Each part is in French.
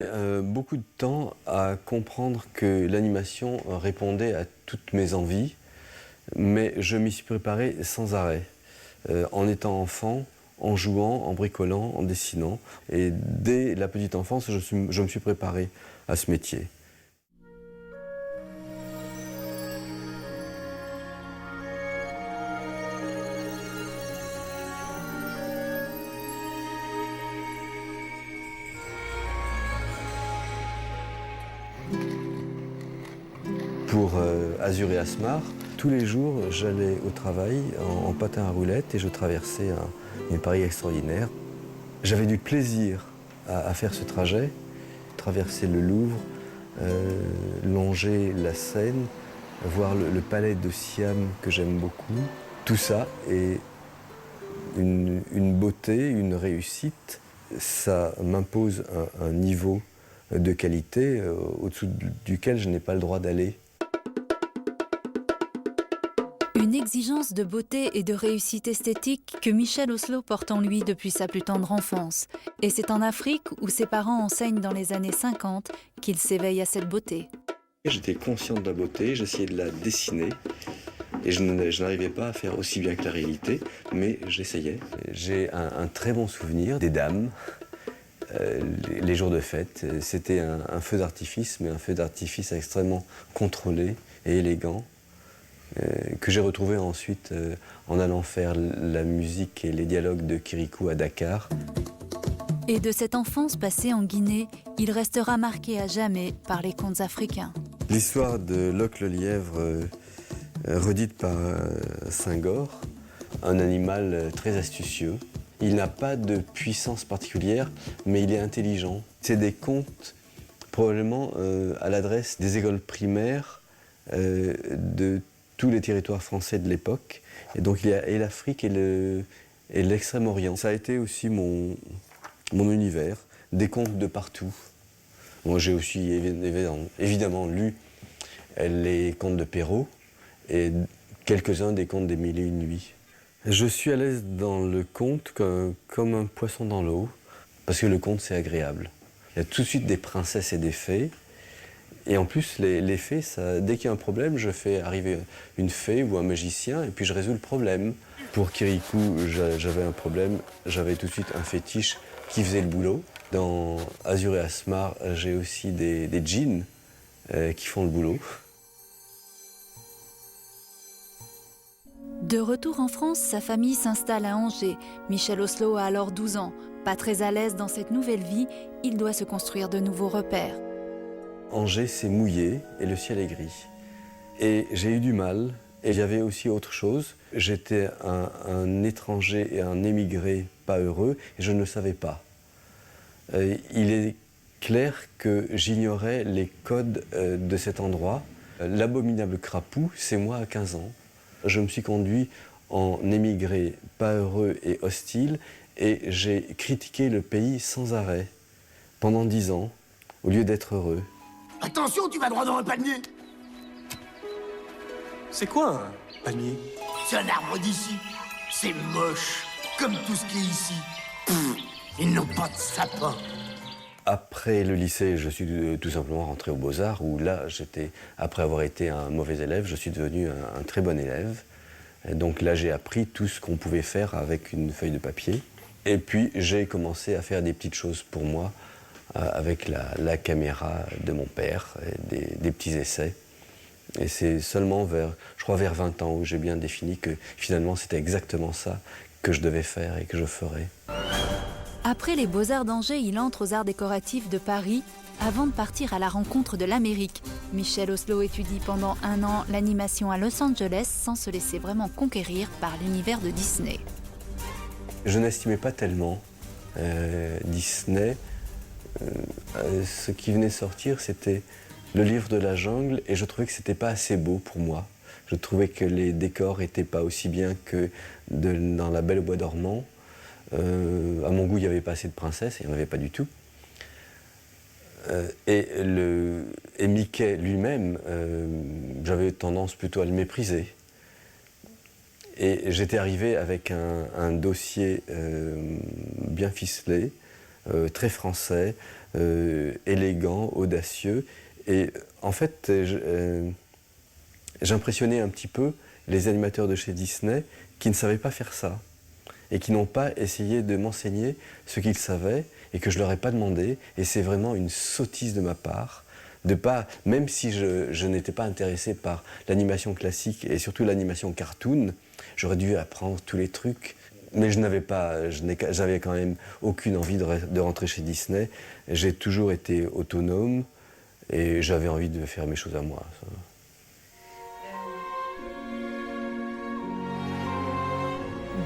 Beaucoup de temps à comprendre que l'animation répondait à toutes mes envies, mais je m'y suis préparé sans arrêt, en étant enfant, en jouant, en bricolant, en dessinant. Et dès la petite enfance, je me suis préparé à ce métier. Pour Azur et Asmar, tous les jours, j'allais au travail en patin à roulettes et je traversais une Paris extraordinaire. J'avais du plaisir à faire ce trajet, traverser le Louvre, longer la Seine, voir le palais de Siam que j'aime beaucoup. Tout ça est une beauté, une réussite. Ça m'impose un niveau de qualité au-dessous duquel je n'ai pas le droit d'aller. Une exigence de beauté et de réussite esthétique que Michel Oslo porte en lui depuis sa plus tendre enfance. Et c'est en Afrique, où ses parents enseignent dans les années 50, qu'il s'éveille à cette beauté. J'étais conscient de la beauté, j'essayais de la dessiner. Et je n'arrivais pas à faire aussi bien que la réalité, mais j'essayais. J'ai un très bon souvenir des dames, les jours de fête. C'était un feu d'artifice, mais un feu d'artifice extrêmement contrôlé et élégant, que j'ai retrouvé ensuite en allant faire la musique et les dialogues de Kirikou à Dakar. Et de cette enfance passée en Guinée, il restera marqué à jamais par les contes africains. L'histoire de Locke le lièvre, redite par Senghor, un animal très astucieux. Il n'a pas de puissance particulière, mais il est intelligent. C'est des contes probablement à l'adresse des écoles primaires de tous les territoires français de l'époque. Et donc il y a et l'Afrique et l'Extrême-Orient. Ça a été aussi mon univers, des contes de partout. Moi j'ai aussi évidemment lu les contes de Perrault et quelques-uns des contes des Mille et une nuits. Je suis à l'aise dans le conte comme un poisson dans l'eau, parce que le conte c'est agréable. Il y a tout de suite des princesses et des fées, et en plus les fées, dès qu'il y a un problème, je fais arriver une fée ou un magicien, et puis je résous le problème. Pour Kirikou, j'avais un problème, j'avais tout de suite un fétiche qui faisait le boulot. Dans Azur et Asmar, j'ai aussi des djinns qui font le boulot. De retour en France, sa famille s'installe à Angers. Michel Oslo a alors 12 ans. Pas très à l'aise dans cette nouvelle vie, il doit se construire de nouveaux repères. Angers, c'est mouillé et le ciel est gris. Et j'ai eu du mal, et il y avait aussi autre chose. J'étais un étranger et un émigré pas heureux, et je ne le savais pas. Il est clair que j'ignorais les codes de cet endroit. L'abominable crapaud, c'est moi à 15 ans. Je me suis conduit en émigré pas heureux et hostile, et j'ai critiqué le pays sans arrêt, pendant 10 ans, au lieu d'être heureux. Attention, tu vas droit dans le panier. C'est quoi un palmier? C'est un arbre d'ici. C'est moche, comme tout ce qui est ici. Pff, ils n'ont pas de sapin. Après le lycée, je suis tout simplement rentré aux Beaux-Arts, où là, après avoir été un mauvais élève, je suis devenu un très bon élève. Et donc là, j'ai appris tout ce qu'on pouvait faire avec une feuille de papier. Et puis, j'ai commencé à faire des petites choses pour moi, avec la caméra de mon père, et des petits essais. Et c'est seulement je crois vers 20 ans, où j'ai bien défini que finalement, c'était exactement ça que je devais faire et que je ferais. Après les Beaux-Arts d'Angers, il entre aux Arts décoratifs de Paris avant de partir à la rencontre de l'Amérique. Michel Oslo étudie pendant 1 an l'animation à Los Angeles sans se laisser vraiment conquérir par l'univers de Disney. Je n'estimais pas tellement Disney. Ce qui venait sortir, c'était le livre de la jungle, et je trouvais que c'était pas assez beau pour moi. Je trouvais que les décors étaient pas aussi bien que dans La Belle au bois dormant. À mon goût, il n'y avait pas assez de princesses, il n'y en avait pas du tout. Et Mickey lui-même, j'avais tendance plutôt à le mépriser. Et j'étais arrivé avec un dossier bien ficelé, très français, élégant, audacieux. Et en fait, j'impressionnais un petit peu les animateurs de chez Disney qui ne savaient pas faire ça et qui n'ont pas essayé de m'enseigner ce qu'ils savaient et que je leur ai pas demandé. Et c'est vraiment une sottise de ma part de pas, même si je n'étais pas intéressé par l'animation classique et surtout l'animation cartoon, j'aurais dû apprendre tous les trucs. Mais j'avais quand même aucune envie de rentrer chez Disney. J'ai toujours été autonome et j'avais envie de faire mes choses à moi. Ça.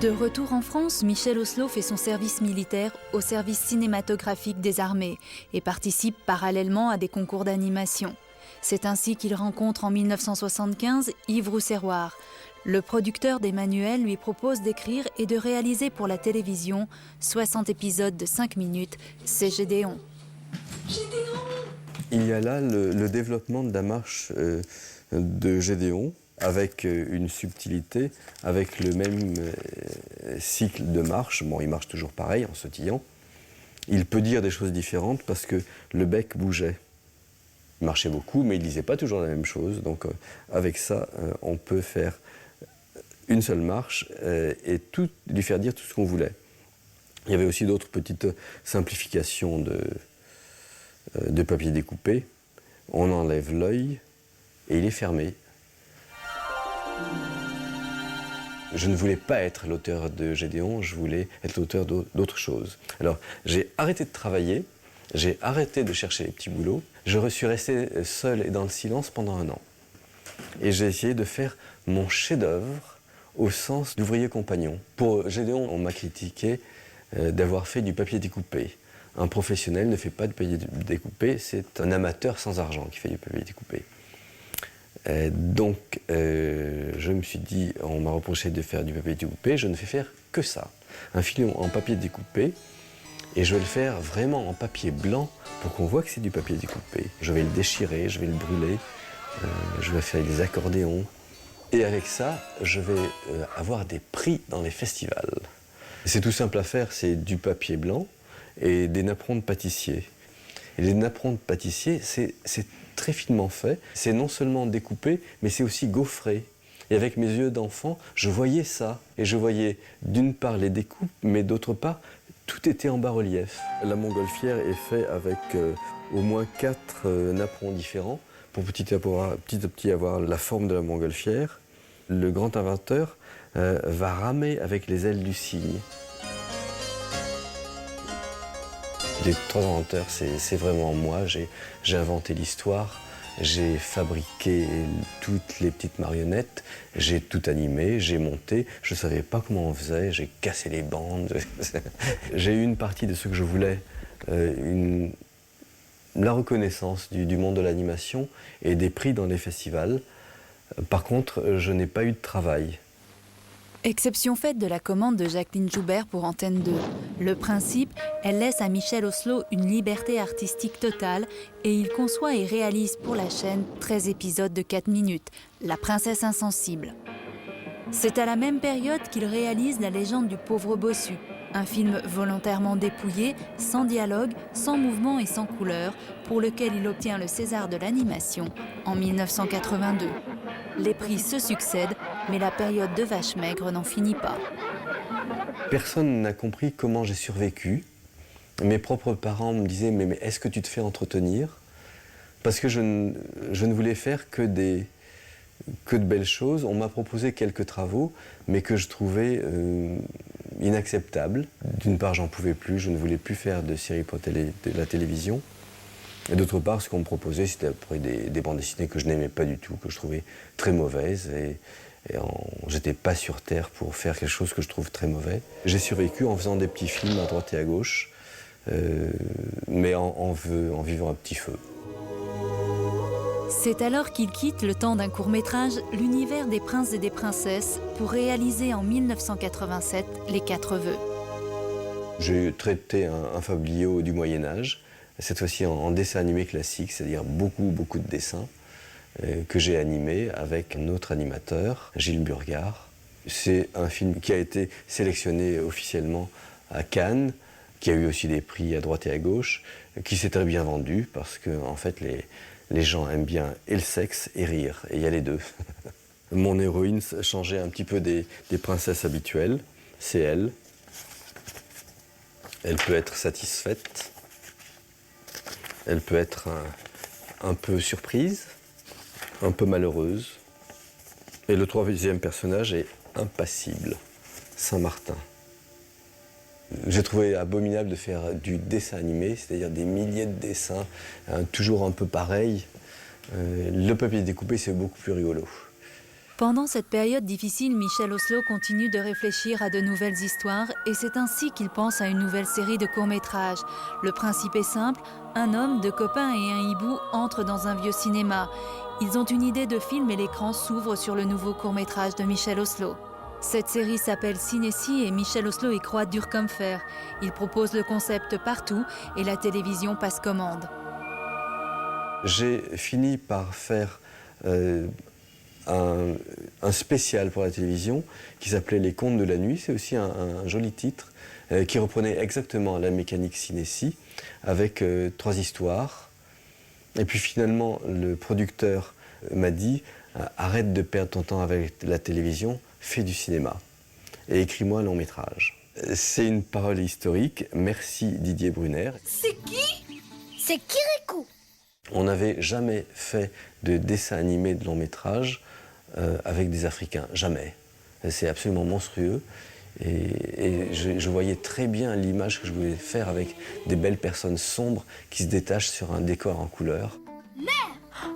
De retour en France, Michel Oslo fait son service militaire au service cinématographique des armées et participe parallèlement à des concours d'animation. C'est ainsi qu'il rencontre en 1975 Yves Rousserroir. Le producteur des manuels lui propose d'écrire et de réaliser pour la télévision 60 épisodes de 5 minutes, c'est Gédéon. Il y a là le développement de la marche de Gédéon, avec une subtilité, avec le même cycle de marche. Bon, il marche toujours pareil, en sautillant. Il peut dire des choses différentes parce que le bec bougeait. Il marchait beaucoup, mais il ne disait pas toujours la même chose. Donc, avec ça, on peut faire une seule marche et lui faire dire tout ce qu'on voulait. Il y avait aussi d'autres petites simplifications de papier découpé. On enlève l'œil et il est fermé. Je ne voulais pas être l'auteur de Gédéon, je voulais être l'auteur d'autre chose. Alors, j'ai arrêté de travailler, j'ai arrêté de chercher les petits boulots. Je suis resté seul et dans le silence pendant 1 an. Et j'ai essayé de faire mon chef-d'œuvre au sens d'ouvrier compagnon. Pour Gédéon, on m'a critiqué d'avoir fait du papier découpé. Un professionnel ne fait pas de papier découpé, c'est un amateur sans argent qui fait du papier découpé. Donc, je me suis dit, on m'a reproché de faire du papier découpé, je ne fais faire que ça. Un film en papier découpé, et je vais le faire vraiment en papier blanc pour qu'on voit que c'est du papier découpé. Je vais le déchirer, je vais le brûler, je vais faire des accordéons. Et avec ça, je vais avoir des prix dans les festivals. C'est tout simple à faire, c'est du papier blanc et des napperons de pâtissier. Et les napperons de pâtissier, c'est très finement fait. C'est non seulement découpé, mais c'est aussi gaufré. Et avec mes yeux d'enfant, je voyais ça. Et je voyais d'une part les découpes, mais d'autre part, tout était en bas-relief. La montgolfière est faite avec au moins 4 napperons différents pour petit à petit avoir la forme de la montgolfière. Le grand inventeur va ramer avec les ailes du cygne. Les 3 inventeurs, c'est vraiment moi. J'ai inventé l'histoire, j'ai fabriqué toutes les petites marionnettes, j'ai tout animé, j'ai monté. Je ne savais pas comment on faisait, j'ai cassé les bandes. J'ai eu une partie de ce que je voulais, la reconnaissance du monde de l'animation et des prix dans les festivals. Par contre, je n'ai pas eu de travail. Exception faite de la commande de Jacqueline Joubert pour Antenne 2. Le principe, elle laisse à Michel Oslo une liberté artistique totale et il conçoit et réalise pour la chaîne 13 épisodes de 4 minutes, La princesse insensible. C'est à la même période qu'il réalise La légende du pauvre bossu, un film volontairement dépouillé, sans dialogue, sans mouvement et sans couleur, pour lequel il obtient le César de l'animation en 1982. Les prix se succèdent, mais la période de vache maigre n'en finit pas. Personne n'a compris comment j'ai survécu. Mes propres parents me disaient « mais est-ce que tu te fais entretenir ?» Parce que je ne voulais faire que de belles choses. On m'a proposé quelques travaux, mais que je trouvais inacceptables. D'une part, j'en pouvais plus, je ne voulais plus faire de séries pour de la télévision. Et d'autre part, ce qu'on me proposait, c'était après des bandes dessinées que je n'aimais pas du tout, que je trouvais très mauvaises. J'étais pas sur Terre pour faire quelque chose que je trouve très mauvais. J'ai survécu en faisant des petits films à droite et à gauche, mais en vivant à petit feu. C'est alors qu'il quitte, le temps d'un court-métrage, l'univers des princes et des princesses pour réaliser en 1987 Les 4 vœux. J'ai traité un fabliau du Moyen-Âge, cette fois-ci en dessin animé classique, c'est-à-dire beaucoup de dessins que j'ai animés avec un autre animateur, Gilles Burgard. C'est un film qui a été sélectionné officiellement à Cannes. qui a eu aussi des prix à droite et à gauche, qui s'est très bien vendu parce que en fait les gens aiment bien et le sexe et rire, et il y a les deux. Mon héroïne changeait un petit peu des princesses habituelles, c'est elle. Elle peut être satisfaite, elle peut être un peu surprise, un peu malheureuse. Et le troisième personnage est impassible, Saint-Martin. J'ai trouvé abominable de faire du dessin animé, c'est-à-dire des milliers de dessins, toujours un peu pareils. Le papier découpé, c'est beaucoup plus rigolo. Pendant cette période difficile, Michel Oslo continue de réfléchir à de nouvelles histoires et c'est ainsi qu'il pense à une nouvelle série de courts-métrages. Le principe est simple, un homme, deux copains et un hibou entrent dans un vieux cinéma. Ils ont une idée de film et l'écran s'ouvre sur le nouveau court-métrage de Michel Oslo. Cette série s'appelle Cinécie et Michel Oslo y croit dur comme fer. Il propose le concept partout et la télévision passe commande. J'ai fini par faire un spécial pour la télévision qui s'appelait Les Contes de la Nuit. C'est aussi un joli titre qui reprenait exactement la mécanique Cinécie avec 3 histoires. Et puis finalement, le producteur m'a dit arrête de perdre ton temps avec la télévision, fais du cinéma et écris-moi un long métrage. C'est une parole historique. Merci Didier Brunner. C'est qui? C'est Kirikou. On n'avait jamais fait de dessin animé de long métrage avec des Africains, jamais. C'est absolument monstrueux et je voyais très bien l'image que je voulais faire avec des belles personnes sombres qui se détachent sur un décor en couleur. Mère,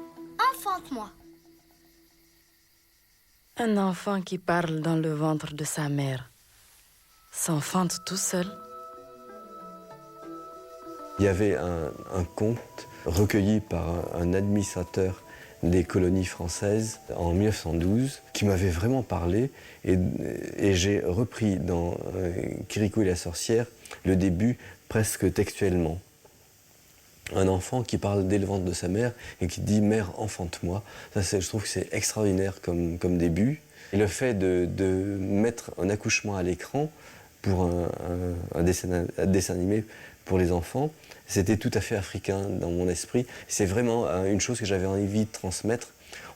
enfante-moi. Un enfant qui parle dans le ventre de sa mère s'enfante tout seul. Il y avait un conte recueilli par un administrateur des colonies françaises en 1912 qui m'avait vraiment parlé et j'ai repris dans Kirikou et la sorcière le début presque textuellement. Un enfant qui parle dès le ventre de sa mère et qui dit « Mère, enfante-moi ». Je trouve que c'est extraordinaire comme début. Et le fait de mettre un accouchement à l'écran pour un dessin animé pour les enfants, c'était tout à fait africain dans mon esprit. C'est vraiment une chose que j'avais envie de transmettre.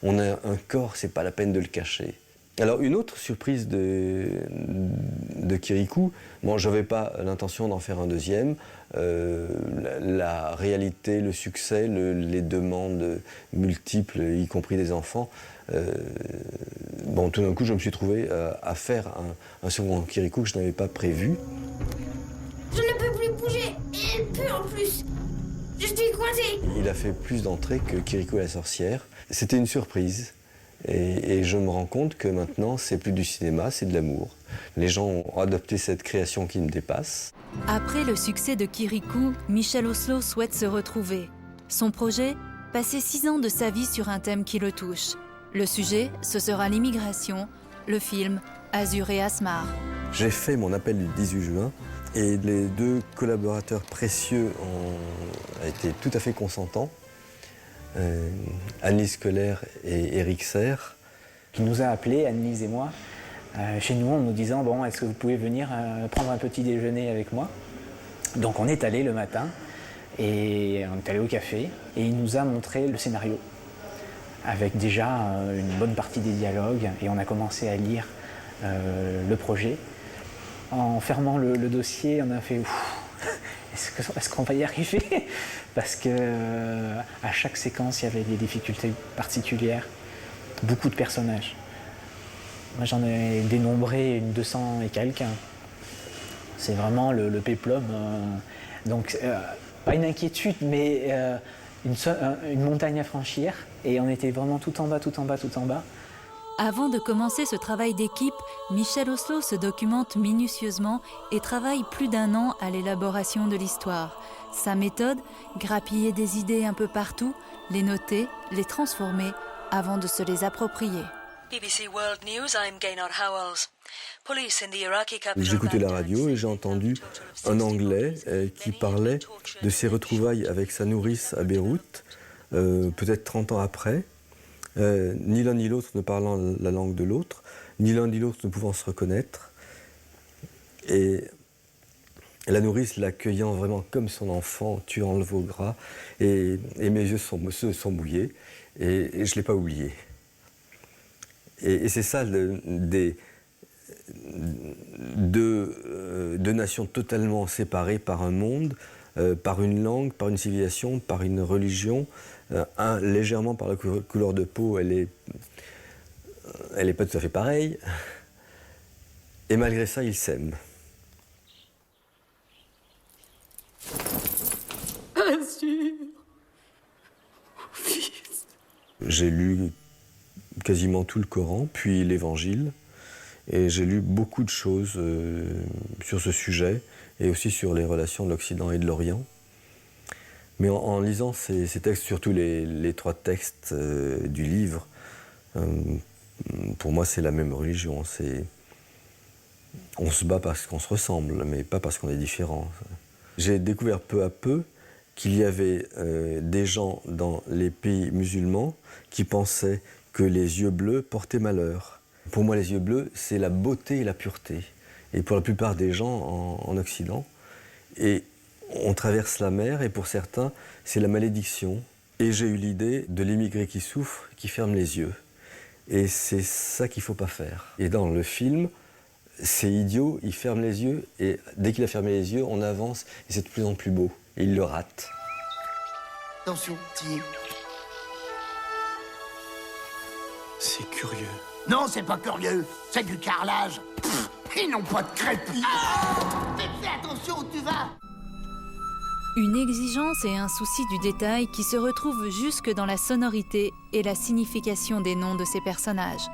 On a un corps, c'est pas la peine de le cacher. Alors une autre surprise de Kirikou, bon, j'avais pas l'intention d'en faire un deuxième. La réalité, le succès, les demandes multiples, y compris des enfants, bon, tout d'un coup je me suis trouvé à faire un second Kirikou que je n'avais pas prévu. Je ne peux plus bouger et elle pue en plus. Je suis coincée. Il a fait plus d'entrées que Kirikou et la sorcière. C'était une surprise. Et je me rends compte que maintenant, c'est plus du cinéma, c'est de l'amour. Les gens ont adopté cette création qui me dépasse. Après le succès de Kirikou, Michel Oslo souhaite se retrouver. Son projet, passer 6 ans de sa vie sur un thème qui le touche. Le sujet, ce sera l'immigration, le film Azur et Asmar. J'ai fait mon appel du 18 juin et les 2 collaborateurs précieux ont été tout à fait consentants. Annelise Keller et Éric Serre. Qui nous a appelés, Annelise et moi, chez nous en nous disant « Bon, est-ce que vous pouvez venir prendre un petit déjeuner avec moi ?» Donc on est allé le matin, et on est allé au café, et il nous a montré le scénario, avec déjà une bonne partie des dialogues, et on a commencé à lire le projet. En fermant le dossier, on a fait « Est-ce qu'on va y arriver ?» Parce qu'à chaque séquence, il y avait des difficultés particulières, beaucoup de personnages. Moi, j'en ai dénombré une 200 et quelques. C'est vraiment le péplum. Donc, pas une inquiétude, mais une montagne à franchir. Et on était vraiment tout en bas, tout en bas, tout en bas. Avant de commencer ce travail d'équipe, Michel Oslo se documente minutieusement et travaille plus d'1 an à l'élaboration de l'histoire. Sa méthode, grappiller des idées un peu partout, les noter, les transformer avant de se les approprier. BBC World News, I'm Gaynor Howells. Police in the Iraqi capital. J'écoutais la radio et j'ai entendu un Anglais qui parlait de ses retrouvailles avec sa nourrice à Beyrouth, peut-être 30 ans après. Ni l'un ni l'autre ne parlant la langue de l'autre, ni l'un ni l'autre ne pouvant se reconnaître. Et la nourrice l'accueillant vraiment comme son enfant, tuant le veau gras, et mes yeux se sont mouillés, et je ne l'ai pas oublié. Et c'est ça, deux nations totalement séparées par un monde, par une langue, par une civilisation, par une religion, légèrement par la couleur de peau, elle est pas tout à fait pareille, et malgré ça, ils s'aiment. J'ai lu quasiment tout le Coran, puis l'Évangile, et j'ai lu beaucoup de choses sur ce sujet, et aussi sur les relations de l'Occident et de l'Orient. Mais en lisant ces textes, surtout les 3 textes du livre, pour moi c'est la même religion. On se bat parce qu'on se ressemble, mais pas parce qu'on est différent. J'ai découvert peu à peu qu'il y avait des gens dans les pays musulmans qui pensaient que les yeux bleus portaient malheur. Pour moi, les yeux bleus, c'est la beauté et la pureté. Et pour la plupart des gens en Occident, et on traverse la mer, et pour certains, c'est la malédiction. Et j'ai eu l'idée de l'immigré qui souffre, qui ferme les yeux. Et c'est ça qu'il ne faut pas faire. Et dans le film, c'est idiot, il ferme les yeux, et dès qu'il a fermé les yeux, on avance, et c'est de plus en plus beau. Et il le rate. Attention, tiens. C'est curieux. Non, c'est pas curieux, c'est du carrelage. Pff, ils n'ont pas de crépi. Fais attention où tu vas. Une exigence et un souci du détail qui se retrouvent jusque dans la sonorité et la signification des noms de ces personnages.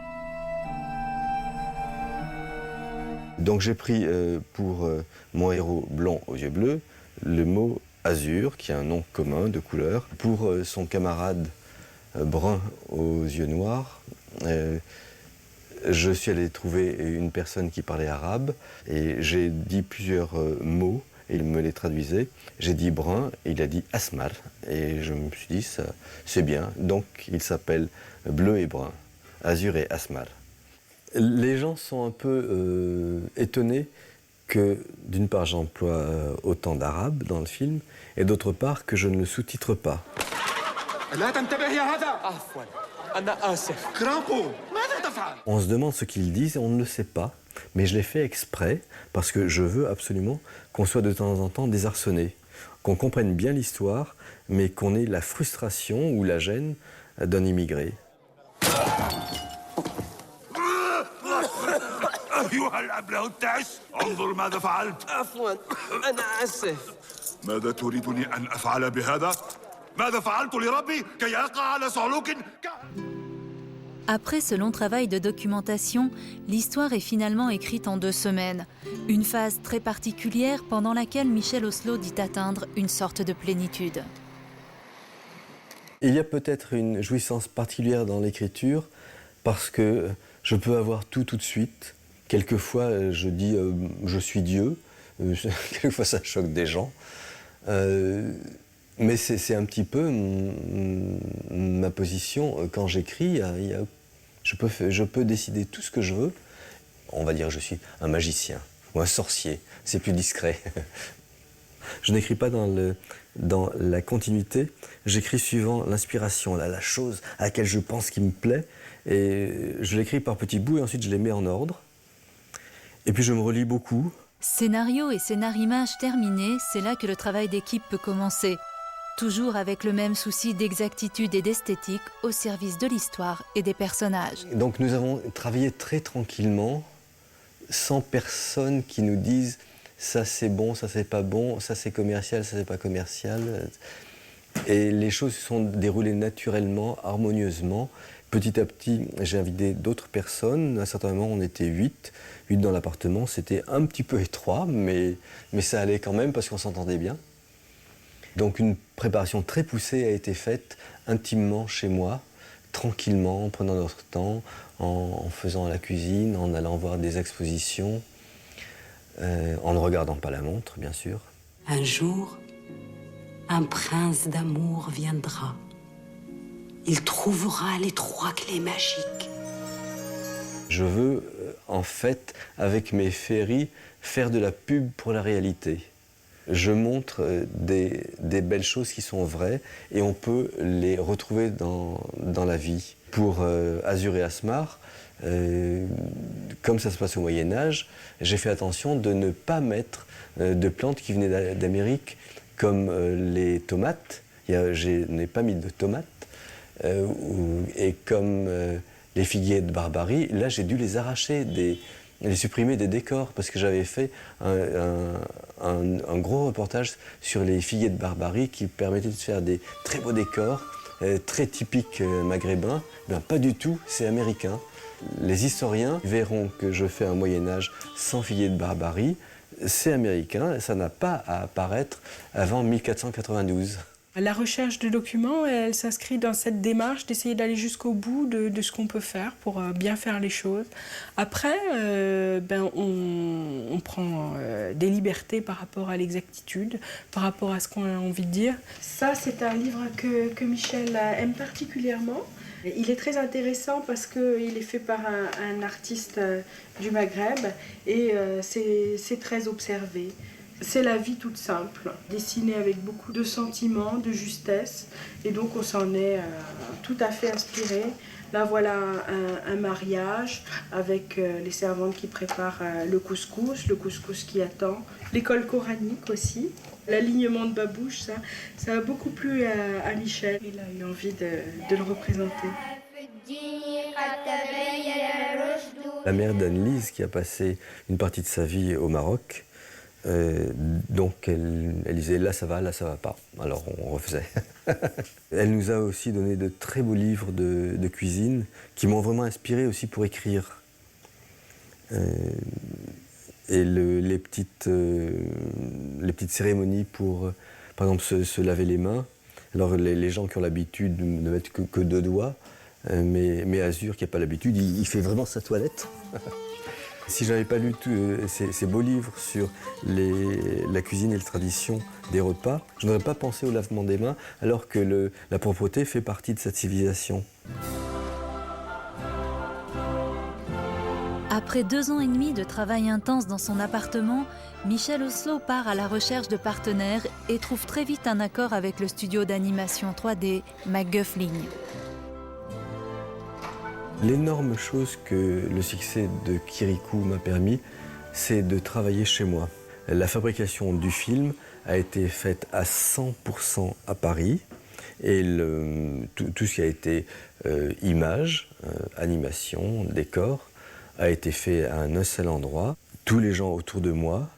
Donc j'ai pris pour mon héros blond aux yeux bleus le mot azur, qui est un nom commun de couleur. Pour son camarade brun aux yeux noirs, je suis allé trouver une personne qui parlait arabe et j'ai dit plusieurs mots et il me les traduisait. J'ai dit brun et il a dit asmar et je me suis dit ça c'est bien. Donc il s'appelle bleu et brun, azur et asmar. Les gens sont un peu étonnés que d'une part j'emploie autant d'arabe dans le film et d'autre part que je ne le sous-titre pas. On se demande ce qu'ils disent et on ne le sait pas, mais je l'ai fait exprès parce que je veux absolument qu'on soit de temps en temps désarçonné, qu'on comprenne bien l'histoire, mais qu'on ait la frustration ou la gêne d'un immigré. أيها الأبله التعس انظر ماذا فعلت عفوا أنا آسف ماذا تريدني أن أفعل بهذا؟ ماذا فعلت لربي كي أقع على صعلوك؟ Après ce long travail de documentation, l'histoire est finalement écrite en 2 semaines. Une phase très particulière pendant laquelle Michel Oslo dit atteindre une sorte de plénitude. Il y a peut-être une jouissance particulière dans l'écriture parce que je peux avoir tout de suite. Quelquefois, je dis je suis Dieu. Quelquefois, ça choque des gens. Mais c'est un petit peu ma position. Quand j'écris, je peux décider tout ce que je veux. On va dire que je suis un magicien ou un sorcier. C'est plus discret. Je n'écris pas dans la continuité. J'écris suivant l'inspiration, la chose à laquelle je pense qui me plaît. Et je l'écris par petits bouts et ensuite je les mets en ordre. Et puis je me relis beaucoup. Scénario et scénarimage terminés, c'est là que le travail d'équipe peut commencer. Toujours avec le même souci d'exactitude et d'esthétique au service de l'histoire et des personnages. Donc nous avons travaillé très tranquillement, sans personne qui nous dise ça c'est bon, ça c'est pas bon, ça c'est commercial, ça c'est pas commercial. Et les choses se sont déroulées naturellement, harmonieusement. Petit à petit, j'ai invité d'autres personnes. À un certain moment, on était 8 dans l'appartement. C'était un petit peu étroit, mais ça allait quand même parce qu'on s'entendait bien. Donc une préparation très poussée a été faite intimement chez moi, tranquillement, en prenant notre temps, en faisant la cuisine, en allant voir des expositions, en ne regardant pas la montre, bien sûr. Un jour, un prince d'amour viendra. Il trouvera les 3 clés magiques. Je veux, en fait, avec mes féeries, faire de la pub pour la réalité. Je montre des belles choses qui sont vraies et on peut les retrouver dans la vie. Pour Azur et Asmar, comme ça se passe au Moyen-Âge, j'ai fait attention de ne pas mettre de plantes qui venaient d'Amérique, comme les tomates. Je n'ai pas mis de tomates. Et comme les figuiers de Barbarie, là j'ai dû les arracher, les supprimer des décors, parce que j'avais fait un gros reportage sur les figuiers de Barbarie qui permettait de faire des très beaux décors, très typiques maghrébins. Ben, pas du tout, c'est américain. Les historiens verront que je fais un Moyen-Âge sans figuiers de Barbarie. C'est américain, ça n'a pas à apparaître avant 1492. La recherche de documents, elle s'inscrit dans cette démarche d'essayer d'aller jusqu'au bout de ce qu'on peut faire pour bien faire les choses. Après, on prend des libertés par rapport à l'exactitude, par rapport à ce qu'on a envie de dire. Ça, c'est un livre que Michel aime particulièrement. Il est très intéressant parce qu'il est fait par un artiste du Maghreb et c'est très observé. C'est la vie toute simple, dessinée avec beaucoup de sentiments, de justesse, et donc on s'en est tout à fait inspiré. Là voilà un mariage avec les servantes qui préparent le couscous qui attend, l'école coranique aussi, l'alignement de babouche, ça a beaucoup plu à Michel. Il a eu envie de le représenter. La mère d'Anne-Lise qui a passé une partie de sa vie au Maroc, donc elle disait là ça va pas, alors on refaisait. Elle nous a aussi donné de très beaux livres de cuisine qui m'ont vraiment inspiré aussi pour écrire. Et les petites cérémonies pour, par exemple, se laver les mains. Alors les gens qui ont l'habitude ne mettent que 2 doigts, mais Azur qui n'a pas l'habitude, il fait vraiment sa toilette. Si je n'avais pas lu ces beaux livres sur la cuisine et la tradition des repas, je n'aurais pas pensé au lavement des mains, alors que la propreté fait partie de cette civilisation. Après 2 ans et demi de travail intense dans son appartement, Michel Oslo part à la recherche de partenaires et trouve très vite un accord avec le studio d'animation 3D McGuffling. L'énorme chose que le succès de Kirikou m'a permis, c'est de travailler chez moi. La fabrication du film a été faite à 100% à Paris et tout ce qui a été images, animation, décor, a été fait à un seul endroit. Tous les gens autour de moi,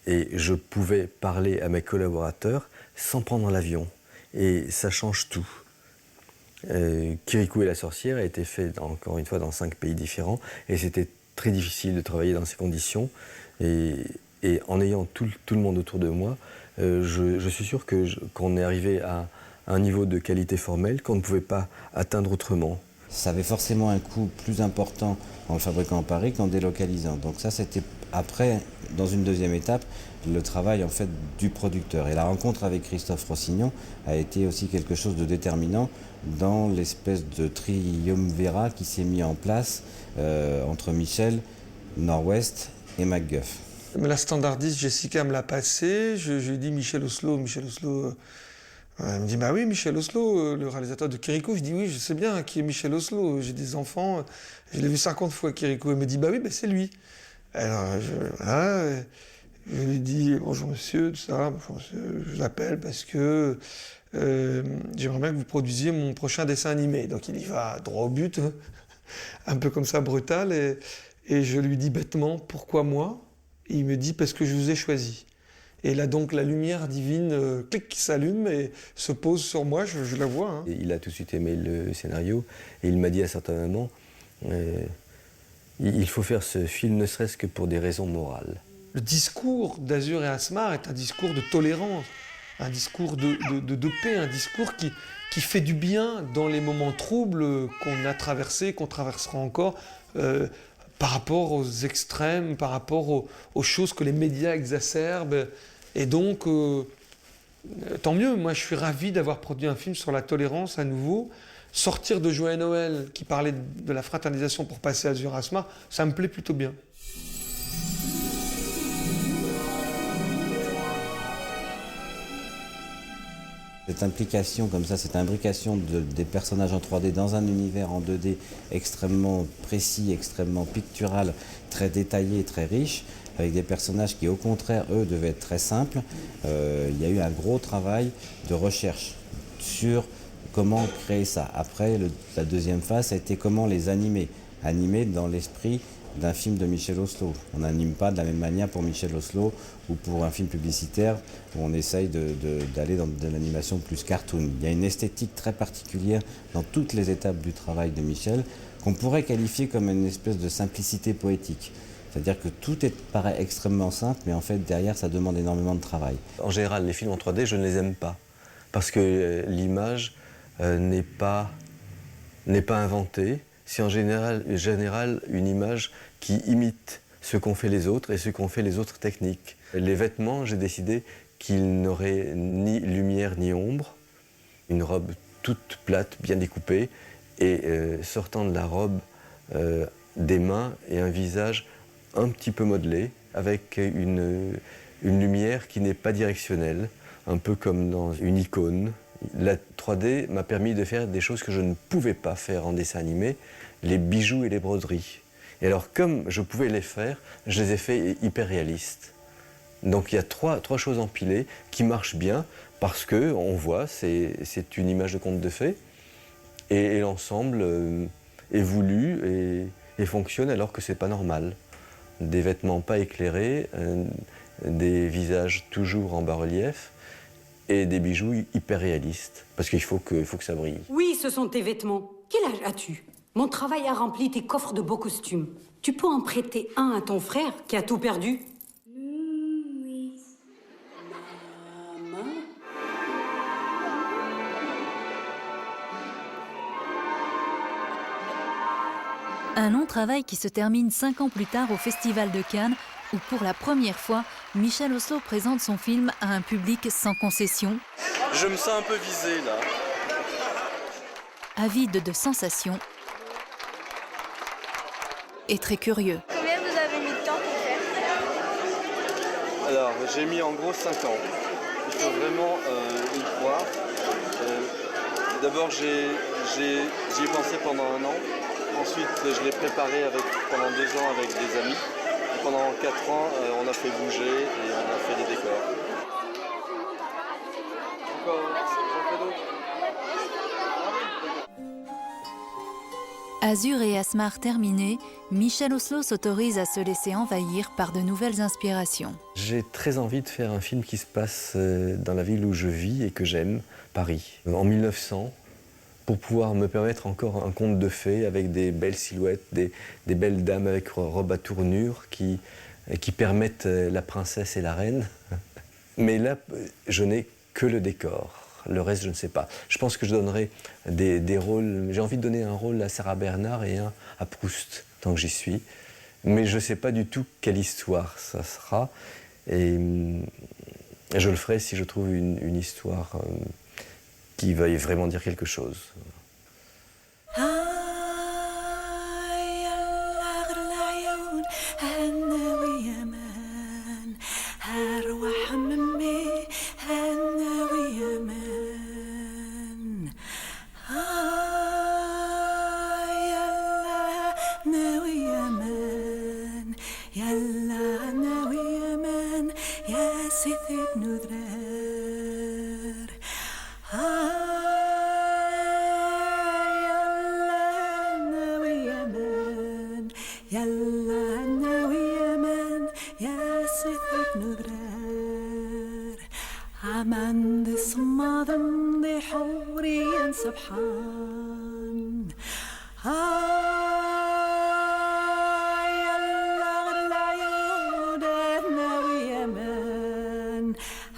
et je pouvais parler à mes collaborateurs sans prendre l'avion. Et ça change tout. Kirikou et la sorcière a été fait encore une fois dans 5 pays différents et c'était très difficile de travailler dans ces conditions et en ayant tout le monde autour de moi, je suis sûr qu'on est arrivé à un niveau de qualité formelle qu'on ne pouvait pas atteindre autrement. Ça avait forcément un coût plus important en le fabriquant à Paris qu'en délocalisant. Donc ça, c'était après, dans une deuxième étape, le travail en fait du producteur. Et la rencontre avec Christophe Rossignon a été aussi quelque chose de déterminant dans l'espèce de triumvirat qui s'est mis en place entre Michel, Nord-Ouest et MacGuff. La standardiste Jessica me l'a passé, je lui ai dit Michel Oslo, elle me dit bah oui Michel Oslo, le réalisateur de Kirikou. Je dis oui, je sais bien qui est Michel Oslo, j'ai des enfants, je l'ai vu 50 fois Kirikou. Elle me dit bah oui, c'est lui. Alors je lui dis bonjour monsieur, tout ça, bonjour monsieur, je l'appelle parce que j'aimerais bien que vous produisiez mon prochain dessin animé. Donc il y va droit au but, un peu comme ça, brutal, et je lui dis bêtement pourquoi moi. Et il me dit parce que je vous ai choisi. Et là donc la lumière divine clic s'allume et se pose sur moi, je la vois. Hein. Il a tout de suite aimé le scénario et il m'a dit à certains moments il faut faire ce film ne serait-ce que pour des raisons morales. Le discours d'Azur et Asmar est un discours de tolérance, un discours de paix, un discours qui fait du bien dans les moments troubles qu'on a traversés, qu'on traversera encore, par rapport aux extrêmes, par rapport aux choses que les médias exacerbent. Et donc, tant mieux, moi je suis ravi d'avoir produit un film sur la tolérance à nouveau. Sortir de Joyeux Noël, qui parlait de la fraternisation pour passer à Azur Asmar, ça me plaît plutôt bien. Cette implication comme ça, cette imbrication des personnages en 3D dans un univers en 2D extrêmement précis, extrêmement pictural, très détaillé, très riche, avec des personnages qui au contraire, eux, devaient être très simples, il y a eu un gros travail de recherche sur comment créer ça. Après, la deuxième phase, ça a été comment les animer dans l'esprit d'un film de Michel Oslo. On n'anime pas de la même manière pour Michel Oslo ou pour un film publicitaire où on essaye d'aller dans de l'animation plus cartoon. Il y a une esthétique très particulière dans toutes les étapes du travail de Michel qu'on pourrait qualifier comme une espèce de simplicité poétique. C'est-à-dire que tout paraît extrêmement simple, mais en fait derrière ça demande énormément de travail. En général, les films en 3D, je ne les aime pas parce que l'image n'est pas inventée. C'est en général une image qui imite ce qu'ont fait les autres et ce qu'ont fait les autres techniques. Les vêtements, j'ai décidé qu'ils n'auraient ni lumière ni ombre. Une robe toute plate, bien découpée, et sortant de la robe, des mains et un visage un petit peu modelé, avec une lumière qui n'est pas directionnelle, un peu comme dans une icône. La 3D m'a permis de faire des choses que je ne pouvais pas faire en dessin animé, les bijoux et les broderies. Et alors, comme je pouvais les faire, je les ai fait hyper réalistes. Donc il y a trois choses empilées qui marchent bien parce que on voit, c'est une image de conte de fées et l'ensemble est voulu et fonctionne alors que c'est pas normal. Des vêtements pas éclairés, des visages toujours en bas-relief et des bijoux hyper réalistes parce qu'il faut que ça brille. Oui, ce sont tes vêtements. Quel âge as-tu? Mon travail a rempli tes coffres de beaux costumes. Tu peux en prêter un à ton frère qui a tout perdu? Oui. Maman. Un long travail qui se termine 5 ans plus tard au Festival de Cannes, où pour la première fois, Michel Oslo présente son film à un public sans concession. Je me sens un peu visé là. Avide de sensations et très curieux. Combien vous avez mis de temps pour faire? Alors, j'ai mis en gros 5 ans. Il faut vraiment y croire. D'abord, j'y ai pensé pendant 1 an. Ensuite, je l'ai préparé pendant 2 ans avec des amis. Et pendant 4 ans, on a fait bouger et on a fait des décors. Azur et Asmar terminés, Michel Oslo s'autorise à se laisser envahir par de nouvelles inspirations. J'ai très envie de faire un film qui se passe dans la ville où je vis et que j'aime, Paris, en 1900, pour pouvoir me permettre encore un conte de fées avec des belles silhouettes, des belles dames avec robes à tournure qui permettent la princesse et la reine. Mais là, je n'ai que le décor. Le reste, je ne sais pas. Je pense que je donnerai des rôles. J'ai envie de donner un rôle à Sarah Bernard et un à Proust, tant que j'y suis. Mais je ne sais pas du tout quelle histoire ça sera. Et je le ferai si je trouve une histoire qui veuille vraiment dire quelque chose.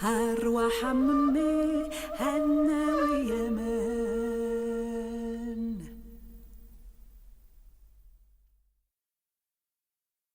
هالروح عمي هالناوي يا